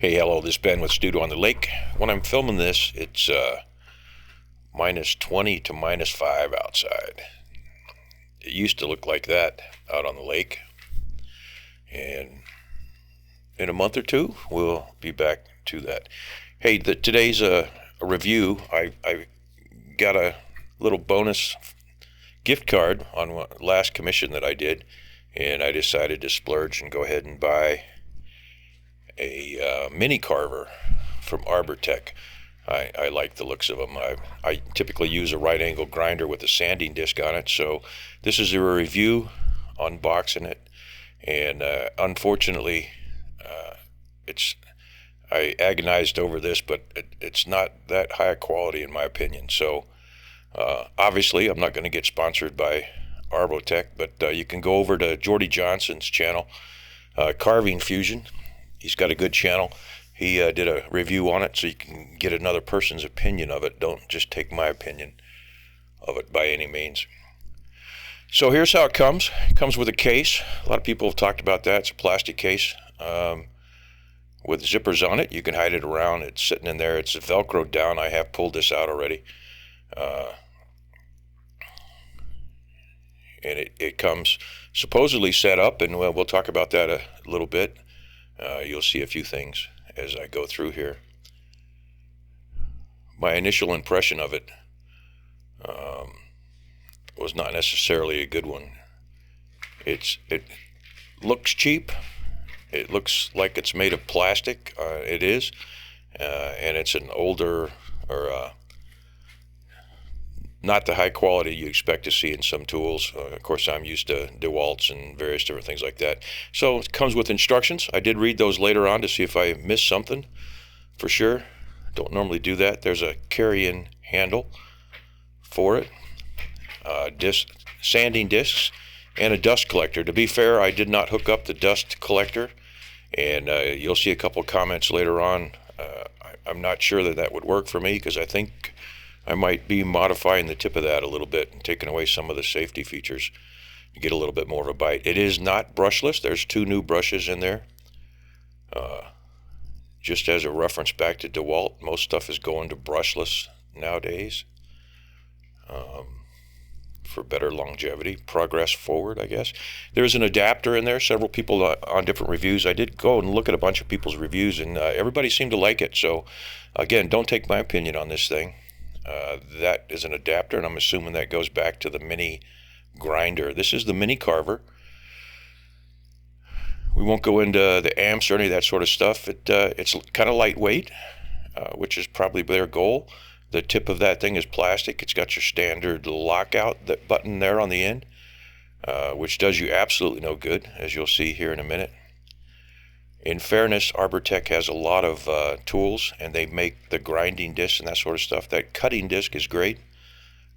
Hey, hello, this is Ben with Studio on the Lake. When I'm filming this, it's minus 20 to minus 5 outside. It used to look like that out on the lake. And in a month or two, we'll be back to that. Hey, today's a review. I got a little bonus gift card on last commission that I did, and I decided to splurge and go ahead and buy a mini carver from Arbortech. I like the looks of them. I typically use a right angle grinder with a sanding disc on it, so this is a review unboxing it, and unfortunately I agonized over this, but it's not that high quality in my opinion. So obviously I'm not going to get sponsored by Arbortech, but you can go over to Jordy Johnson's channel, Carving Fusion. He's got a good channel. He did a review on it, so you can get another person's opinion of it. Don't just take my opinion of it by any means. So here's how it comes. It comes with a case. A lot of people have talked about that. It's a plastic case with zippers on it. You can hide it around. It's sitting in there. It's Velcroed down. I have pulled this out already. And it comes supposedly set up, and we'll talk about that a little bit. You'll see a few things as I go through here. My initial impression of it was not necessarily a good one. It looks cheap. It looks like it's made of plastic. It is, and it's an older or not the high quality you expect to see in some tools. Of course, I'm used to DeWalt's and various different things like that. So it comes with instructions. I did read those later on to see if I missed something for sure. Don't normally do that. There's a carry-in handle for it, sanding discs, and a dust collector. To be fair, I did not hook up the dust collector, and you'll see a couple comments later on. I'm not sure that would work for me, because I think I might be modifying the tip of that a little bit and taking away some of the safety features to get a little bit more of a bite. It is not brushless. There's 2 new brushes in there. Just as a reference back to DeWalt, most stuff is going to brushless nowadays for better longevity, progress forward, I guess. There's an adapter in there. Several people on different reviews. I did go and look at a bunch of people's reviews, and everybody seemed to like it. So, again, don't take my opinion on this thing. That is an adapter, and I'm assuming that goes back to the mini grinder. This is the mini carver. We won't go into the amps or any of that sort of stuff. It's kind of lightweight, which is probably their goal. The tip of that thing is plastic. It's got your standard lockout button there on the end, which does you absolutely no good, as you'll see here in a minute. In fairness, Arbortech has a lot of tools, and they make the grinding discs and that sort of stuff. That cutting disc is great.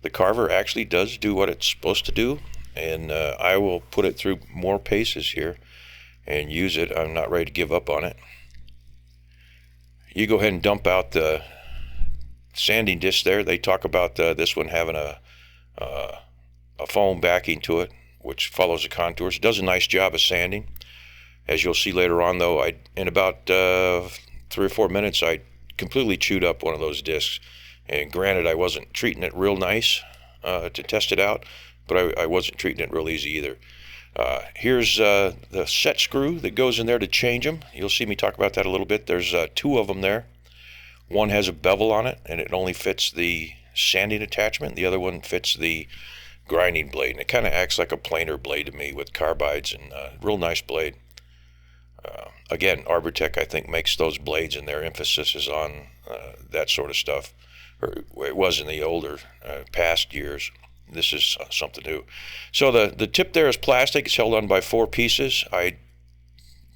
The carver actually does do what it's supposed to do, and I will put it through more paces here and use it. I'm not ready to give up on it. You go ahead and dump out the sanding disc there. They talk about this one having a foam backing to it, which follows the contours. It does a nice job of sanding. As you'll see later on, though, in about 3 or 4 minutes, I completely chewed up one of those discs. And granted, I wasn't treating it real nice to test it out, but I wasn't treating it real easy either. Here's the set screw that goes in there to change them. You'll see me talk about that a little bit. There's 2 of them there. One has a bevel on it, and it only fits the sanding attachment. The other one fits the grinding blade, and it kind of acts like a planer blade to me with carbides, and real nice blade. Again, Arbortech, I think, makes those blades, and their emphasis is on that sort of stuff. Or it was in the older past years. This is something new. So the tip there is plastic. It's held on by 4 pieces. I,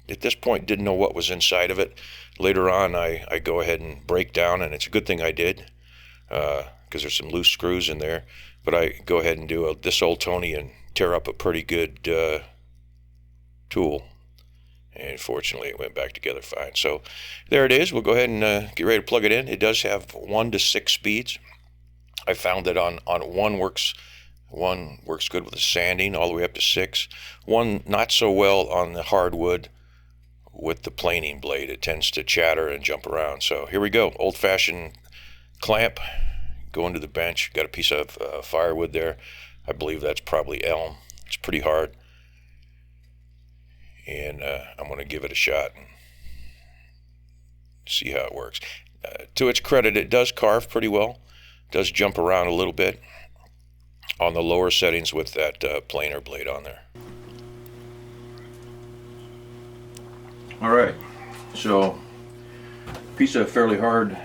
at this point, didn't know what was inside of it. Later on, I go ahead and break down, and it's a good thing I did, because there's some loose screws in there. But I go ahead and do this old Tony and tear up a pretty good tool. And fortunately, it went back together fine. So there it is. We'll go ahead and get ready to plug it in. It does have 1 to 6 speeds. I found that on 1 works good with the sanding all the way up to 6. 1 not so well on the hardwood with the planing blade. It tends to chatter and jump around. So here we go, old-fashioned clamp going to the bench. Got a piece of firewood there. I believe that's probably elm. It's pretty hard, and I'm going to give it a shot and see how it works. To its credit, it does carve pretty well. It does jump around a little bit on the lower settings with that planer blade on there. All right, so piece of fairly hard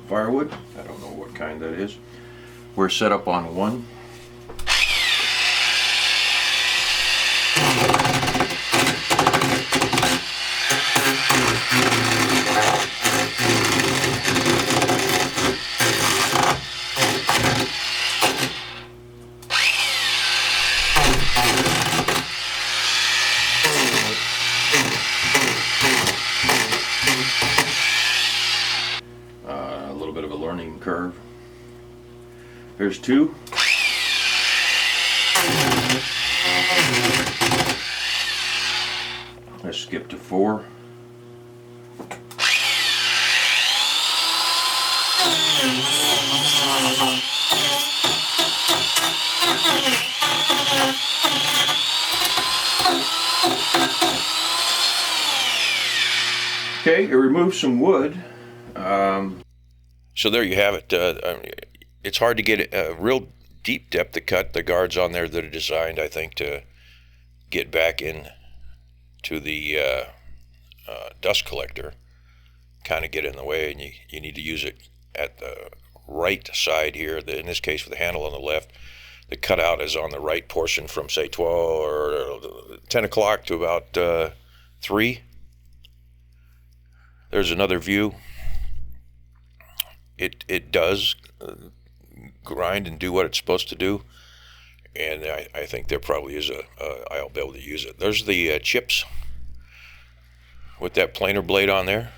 firewood. I don't know what kind that is. We're set up on one. A little bit of a learning curve. There's two. Let's skip to four. Okay, it removes some wood. So there you have it. It's hard to get a real deep depth to cut. The guards on there that are designed, I think, to get back in to the dust collector kind of get in the way, and you need to use it at the right side here. In this case, with the handle on the left, the cutout is on the right portion from, say, 12 or 10 o'clock to about 3. There's another view. It does grind and do what it's supposed to do, and I think there probably is I'll be able to use it. There's the chips with that planer blade on there.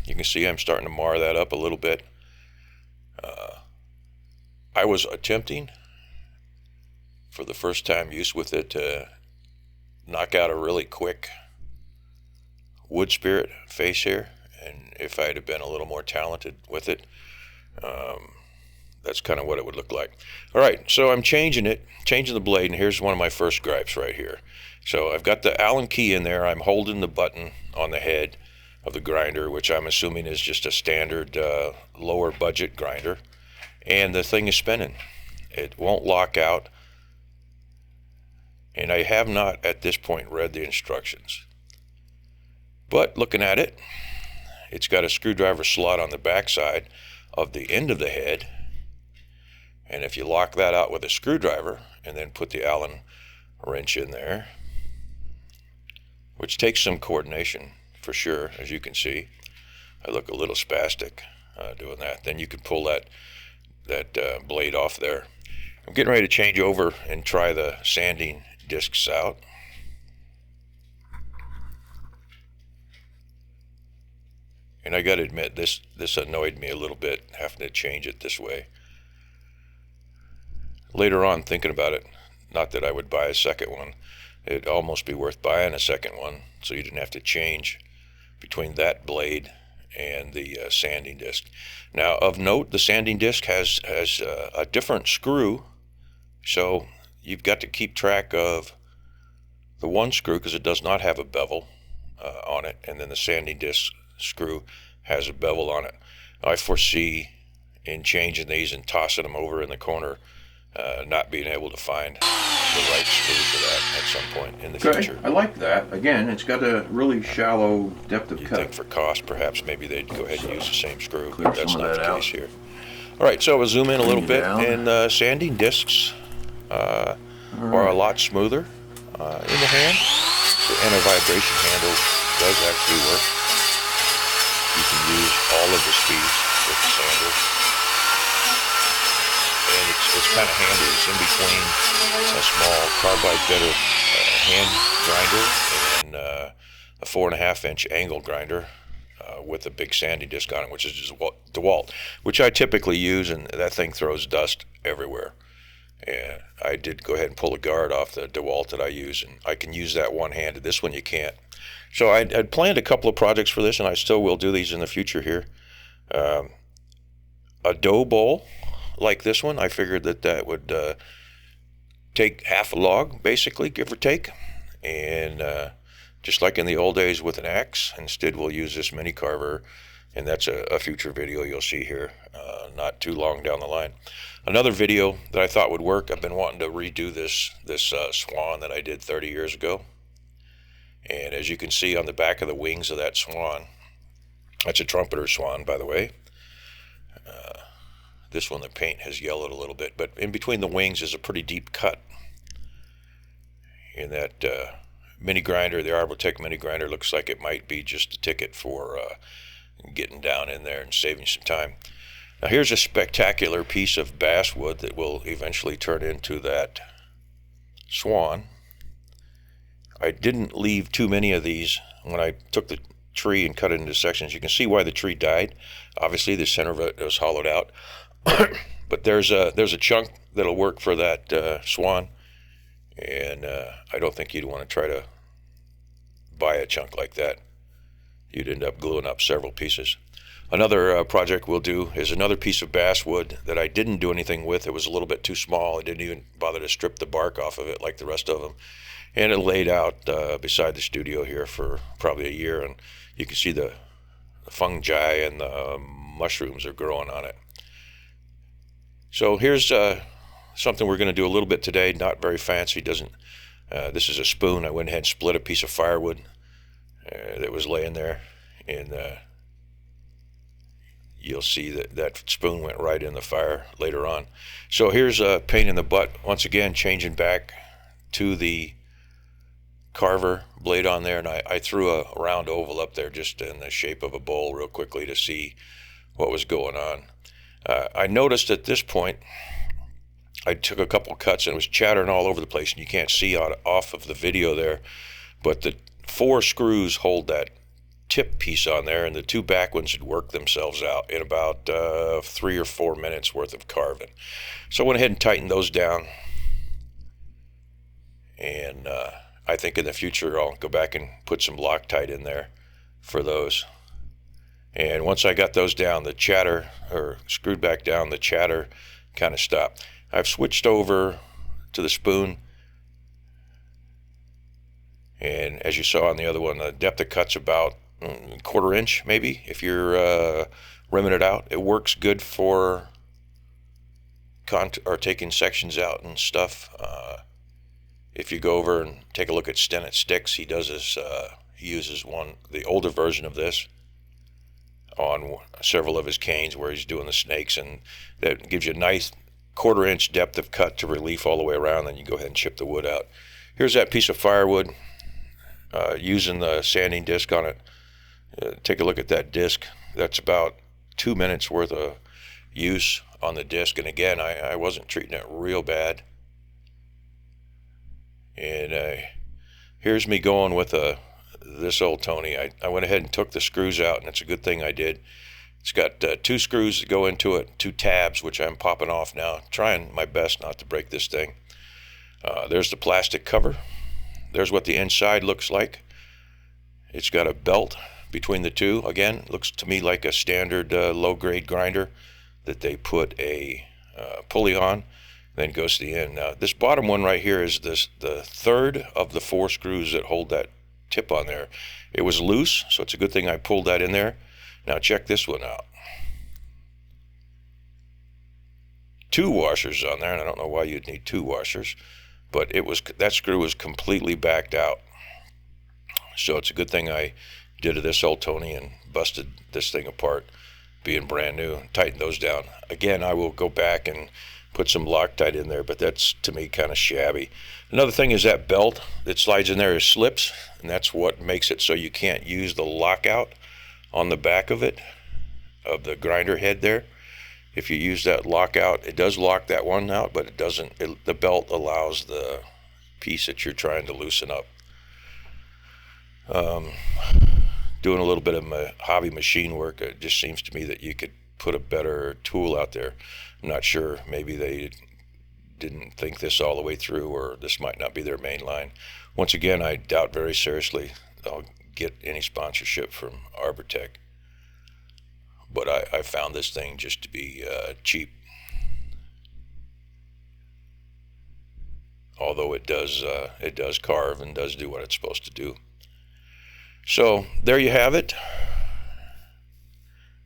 You can see I'm starting to mar that up a little bit. I was attempting for the first time use with it to knock out a really quick wood spirit face here, and if I'd have been a little more talented with it, that's kind of what it would look like. All right, so I'm changing the blade, and here's one of my first gripes right here. So I've got the Allen key in there. I'm holding the button on the head of the grinder, which I'm assuming is just a standard lower budget grinder, and the thing is spinning. It won't lock out, and I have not at this point read the instructions. But looking at it, it's got a screwdriver slot on the back side of the end of the head, and if you lock that out with a screwdriver and then put the Allen wrench in there, which takes some coordination for sure, as you can see. I look a little spastic doing that. Then you can pull that blade off there. I'm getting ready to change over and try the sanding discs out. And I got to admit, this annoyed me a little bit, having to change it this way. Later on, thinking about it, not that I would buy a second one, it'd almost be worth buying a second one, so you didn't have to change between that blade and the sanding disc. Now, of note, the sanding disc has a different screw, so you've got to keep track of the one screw because it does not have a bevel on it, and then the sanding disc screw has a bevel on it. I foresee in changing these and tossing them over in the corner, not being able to find the right screw for that at some point in the future. I like that. Again, it's got a really shallow depth of cut. You think for cost, perhaps maybe they'd go ahead and use the same screw, but that's not the case here. All right, so we'll zoom in a little bit, and sanding discs are a lot smoother in the hand. The anti-vibration handle does actually work. You can use all of the speeds with the sander. And it's kind of handy. It's in between a small carbide bitter hand grinder and a 4.5-inch angle grinder with a big sanding disc on it, which is just DeWalt, which I typically use, and that thing throws dust everywhere. And I did go ahead and pull a guard off the DeWalt that I use, and I can use that one-handed. This one you can't. So I'd planned a couple of projects for this, and I still will do these in the future here. A dough bowl like this one, I figured that would take half a log, basically, give or take. And just like in the old days with an axe, instead we'll use this mini carver, and that's a future video you'll see here, not too long down the line. Another video that I thought would work, I've been wanting to redo this swan that I did 30 years ago. And as you can see on the back of the wings of that swan, that's a trumpeter swan, by the way. This one, the paint has yellowed a little bit, but in between the wings is a pretty deep cut. And that mini grinder, the Arbortech mini grinder, looks like it might be just a ticket for getting down in there and saving some time. Now here's a spectacular piece of basswood that will eventually turn into that swan. I didn't leave too many of these when I took the tree and cut it into sections. You can see why the tree died. Obviously the center of it was hollowed out. But there's a chunk that'll work for that swan, and I don't think you'd want to try to buy a chunk like that. You'd end up gluing up several pieces. Another project we'll do is another piece of basswood that I didn't do anything with. It was a little bit too small. I didn't even bother to strip the bark off of it like the rest of them. And it laid out beside the studio here for probably a year, and you can see the fungi and the mushrooms are growing on it. So here's something we're going to do a little bit today, not very fancy. This is a spoon. I went ahead and split a piece of firewood that was laying there, and you'll see that spoon went right in the fire later on. So here's a pain in the butt. Once again, changing back to the carver blade on there, and I threw a round oval up there just in the shape of a bowl real quickly to see what was going on. I noticed at this point I took a couple cuts and it was chattering all over the place, and you can't see off of the video there, but the 4 screws hold that tip piece on there, and the 2 back ones had worked themselves out in about 3 or 4 minutes worth of carving. So I went ahead and tightened those down, and I think in the future I'll go back and put some Loctite in there for those. And once I got those down, the chatter, or screwed back down, the chatter kind of stopped. I've switched over to the spoon, and as you saw on the other one, the depth of cut's about a quarter inch maybe if you're rimming it out. It works good for or taking sections out and stuff. If you go over and take a look at Stennett Sticks, he uses the older version of this on several of his canes where he's doing the snakes, and that gives you a nice quarter-inch depth of cut to relief all the way around. Then you go ahead and chip the wood out. Here's that piece of firewood using the sanding disc on it. Take a look at that disc. That's about 2 minutes worth of use on the disc, and again, I wasn't treating it real bad. And here's me going with this old Tony. I went ahead and took the screws out, and it's a good thing I did. It's got 2 screws that go into it, 2 tabs, which I'm popping off now, trying my best not to break this thing. There's the plastic cover. There's what the inside looks like. It's got a belt between the two. Again, looks to me like a standard low-grade grinder that they put a pulley on, then goes to the end. Now, this bottom one right here is the third of the 4 screws that hold that tip on there. It was loose, so it's a good thing I pulled that in there. Now check this one out. 2 washers on there, and I don't know why you'd need 2 washers, but that screw was completely backed out. So it's a good thing I did to this old Tony and busted this thing apart, being brand new, and tightened those down. Again, I will go back and put some Loctite in there, but that's to me kind of shabby. Another thing is that belt that slides in there is slips, and that's what makes it so you can't use the lockout on the back of it, of the grinder head there. If you use that lockout, it does lock that one out, but it doesn't. The belt allows the piece that you're trying to loosen up. Doing a little bit of hobby machine work, it just seems to me that you could put a better tool out there. I'm not sure, maybe they didn't think this all the way through, or this might not be their main line. Once again, I doubt very seriously I'll get any sponsorship from Arbortech. But I found this thing just to be cheap. Although it does carve and does do what it's supposed to do. So there you have it.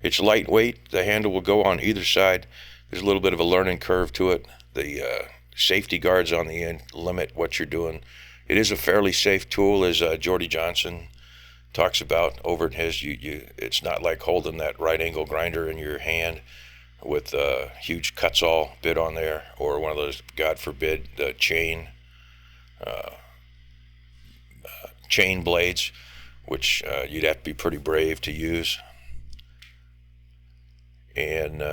It's lightweight. The handle will go on either side. There's a little bit of a learning curve to it. The safety guards on the end limit what you're doing. It is a fairly safe tool, as Jordy Johnson talks about over in his. It's not like holding that right angle grinder in your hand with a huge Cuts-All bit on there, or one of those, God forbid, chain blades, which you'd have to be pretty brave to use. And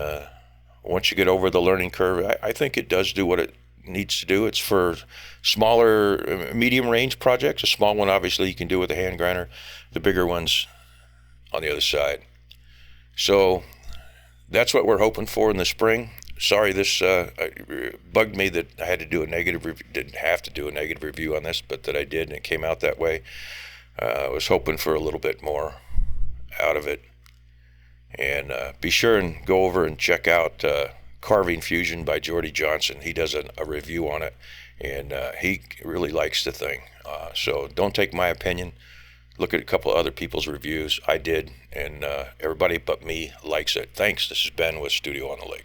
once you get over the learning curve, I think it does do what it needs to do. It's for smaller, medium range projects. A small one, obviously, you can do with a hand grinder. The bigger ones on the other side. So that's what we're hoping for in the spring. Sorry, this bugged me that I had to do a negative review. Didn't have to do a negative review on this, but that I did, and it came out that way. I was hoping for a little bit more out of it. And be sure and go over and check out Carving Fusion by Jordy Johnson. He does a review on it, and he really likes the thing. So don't take my opinion. Look at a couple of other people's reviews. I did, and everybody but me likes it. Thanks. This is Ben with Studio on the Lake.